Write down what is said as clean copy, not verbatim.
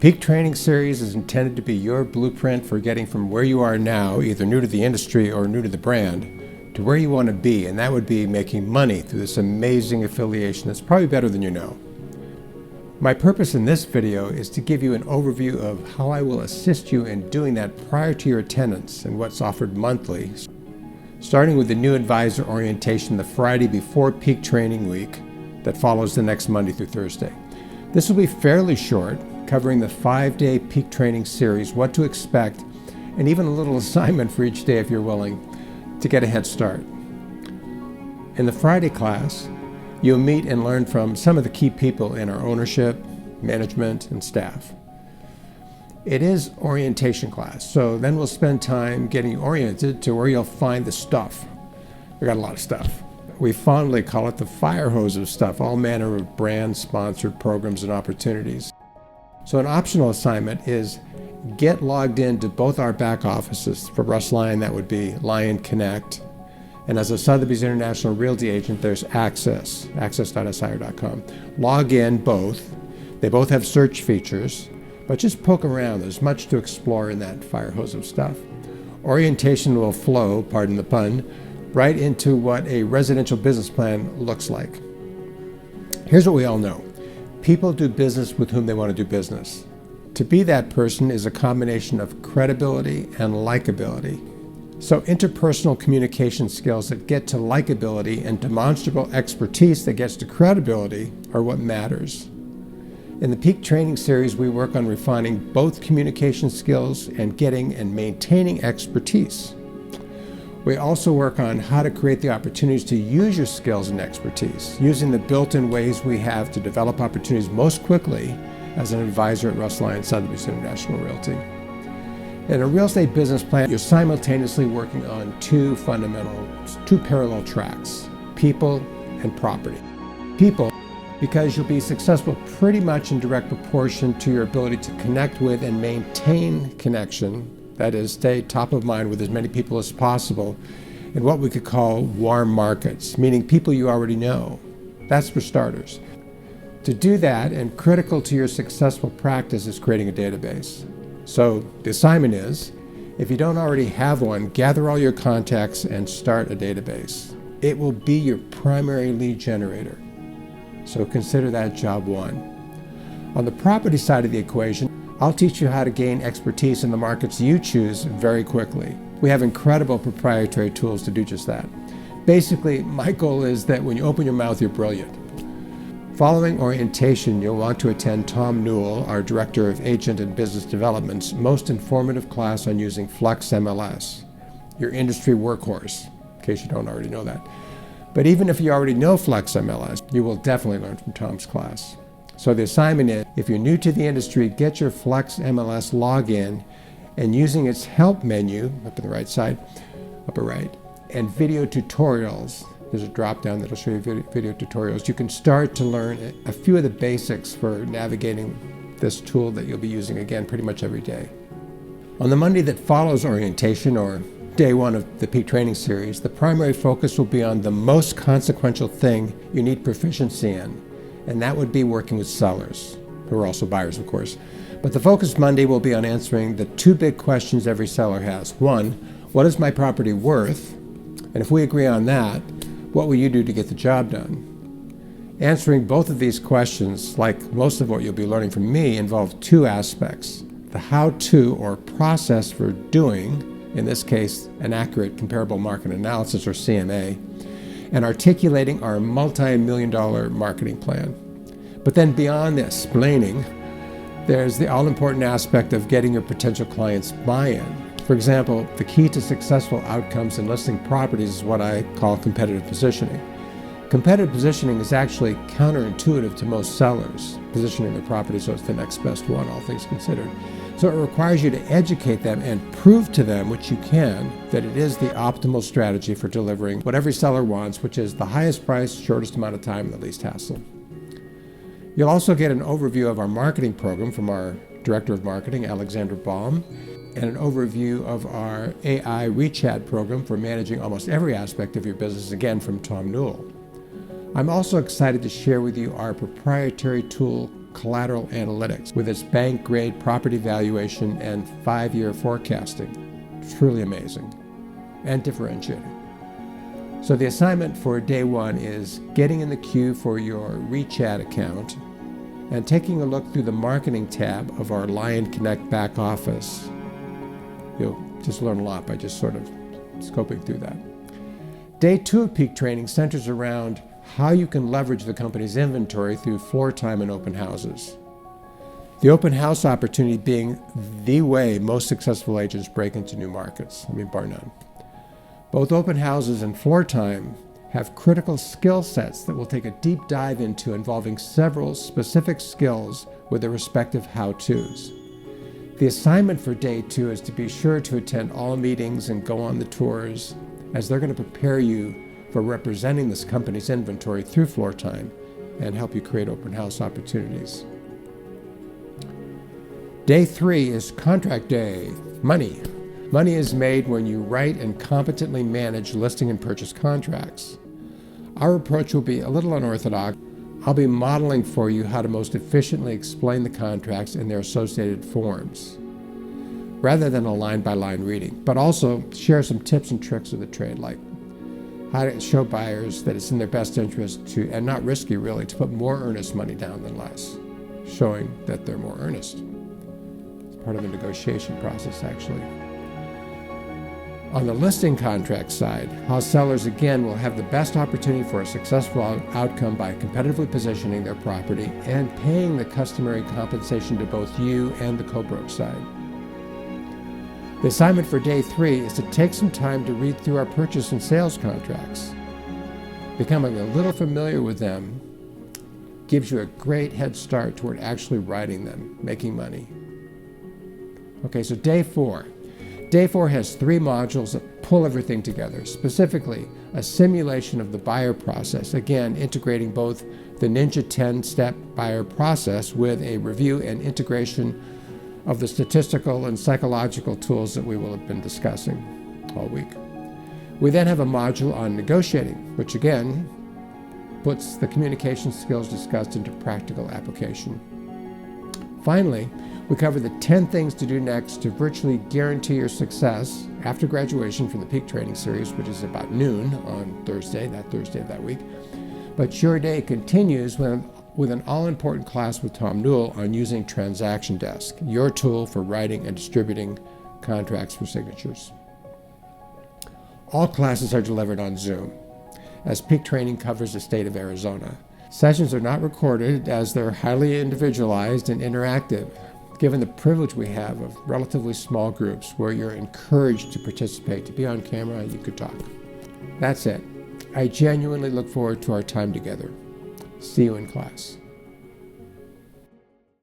Peak Training Series is intended to be your blueprint for getting from where you are now, either new to the industry or new to the brand, to where you want to be, and that would be making money through this amazing affiliation that's probably better than you know. My purpose in this video is to give you an overview of how I will assist you in doing that prior to your attendance and what's offered monthly, starting with the new advisor orientation the Friday before peak training week that follows the next Monday through Thursday. This will be fairly short, covering the 5-day peak training series, what to expect, and even a little assignment for each day if you're willing to get a head start. In the Friday class, you'll meet and learn from some of the key people in our ownership, management, and staff. It is orientation class, so then we'll spend time getting you oriented to where you'll find the stuff. We got a lot of stuff. We fondly call it the fire hose of stuff, all manner of brand-sponsored programs and opportunities. So an optional assignment is get logged into both our back offices. For Russ, Lyon, that would be Lyon Connect. And as a Sotheby's International Realty agent, there's Access, access.sir.com. Log in both. They both have search features, but just poke around. There's much to explore in that fire hose of stuff. Orientation will flow, pardon the pun, right into what a residential business plan looks like. Here's what we all know. People do business with whom they want to do business. To be that person is a combination of credibility and likability. So interpersonal communication skills that get to likability and demonstrable expertise that gets to credibility are what matters. In the Peak Training Series, we work on refining both communication skills and getting and maintaining expertise. We also work on how to create the opportunities to use your skills and expertise, using the built-in ways we have to develop opportunities most quickly as an advisor at Russ, Lyon, Sotheby's International Realty. In a real estate business plan, you're simultaneously working on two parallel tracks, people and property. People, because you'll be successful pretty much in direct proportion to your ability to connect with and maintain connection, that is, stay top of mind with as many people as possible in what we could call warm markets, meaning people you already know. That's for starters. To do that, and critical to your successful practice, is creating a database. So the assignment is, if you don't already have one, gather all your contacts and start a database. It will be your primary lead generator. So consider that job one. On the property side of the equation, I'll teach you how to gain expertise in the markets you choose very quickly. We have incredible proprietary tools to do just that. Basically, my goal is that when you open your mouth, you're brilliant. Following orientation, you'll want to attend Tom Newell, our Director of Agent and Business Development's most informative class on using Flex MLS, your industry workhorse, in case you don't already know that. But even if you already know Flex MLS, you will definitely learn from Tom's class. So the assignment is, if you're new to the industry, get your Flex MLS login and using its help menu, up in the right side, upper right, and video tutorials. There's a drop down that'll show you video tutorials. You can start to learn a few of the basics for navigating this tool that you'll be using again pretty much every day. On the Monday that follows orientation, or day one of the Peak Training Series, the primary focus will be on the most consequential thing you need proficiency in, and that would be working with sellers, who are also buyers, of course. But the focus Monday will be on answering the two big questions every seller has. One, what is my property worth? And if we agree on that, what will you do to get the job done? Answering both of these questions, like most of what you'll be learning from me, involve two aspects: the how-to, or process for doing, in this case, an accurate comparable market analysis, or CMA, and articulating our multi-million-dollar marketing plan. But then beyond the explaining, there's the all-important aspect of getting your potential clients' buy-in. For example, the key to successful outcomes in listing properties is what I call competitive positioning. Competitive positioning is actually counterintuitive to most sellers, positioning their property so it's the next best one, all things considered. So it requires you to educate them and prove to them, which you can, that it is the optimal strategy for delivering what every seller wants, which is the highest price, shortest amount of time, and the least hassle. You'll also get an overview of our marketing program from our Director of Marketing, Alexander Baum, and an overview of our AI ReChat program for managing almost every aspect of your business, again from Tom Newell. I'm also excited to share with you our proprietary tool collateral analytics with its bank-grade property valuation and 5-year forecasting. Truly amazing and differentiating. So the assignment for day 1 is getting in the queue for your WeChat account and taking a look through the marketing tab of our Lyon Connect back office. You'll just learn a lot by just sort of scoping through that. Day 2 of peak training centers around how you can leverage the company's inventory through floor time and open houses. The open house opportunity being the way most successful agents break into new markets, bar none. Both open houses and floor time have critical skill sets that we'll take a deep dive into, involving several specific skills with their respective how-tos. The assignment for day 2 is to be sure to attend all meetings and go on the tours, as they're going to prepare you for representing this company's inventory through floor time and help you create open house opportunities. Day 3 is contract day. Money. Money is made when you write and competently manage listing and purchase contracts. Our approach will be a little unorthodox. I'll be modeling for you how to most efficiently explain the contracts and their associated forms, rather than a line-by-line reading, but also share some tips and tricks of the trade, like how to show buyers that it's in their best interest to, and not risky really, to put more earnest money down than less, showing that they're more earnest. It's part of the negotiation process, actually. On the listing contract side, how sellers again will have the best opportunity for a successful outcome by competitively positioning their property and paying the customary compensation to both you and the co-broke side. The assignment for day 3 is to take some time to read through our purchase and sales contracts. Becoming a little familiar with them gives you a great head start toward actually writing them, making money. Okay, so day 4. Day 4 has 3 modules that pull everything together, specifically a simulation of the buyer process, again integrating both the Ninja 10-step buyer process with a review and integration of the statistical and psychological tools that we will have been discussing all week. We then have a module on negotiating, which again puts the communication skills discussed into practical application. Finally, we cover the 10 things to do next to virtually guarantee your success after graduation from the Peak Training Series, which is about noon on Thursday of that week. But your day continues with an all-important class with Tom Newell on using Transaction Desk, your tool for writing and distributing contracts for signatures. All classes are delivered on Zoom, as Peak Training covers the state of Arizona. Sessions are not recorded, as they're highly individualized and interactive, given the privilege we have of relatively small groups where you're encouraged to participate, to be on camera, and you could talk. That's it. I genuinely look forward to our time together. See you in class.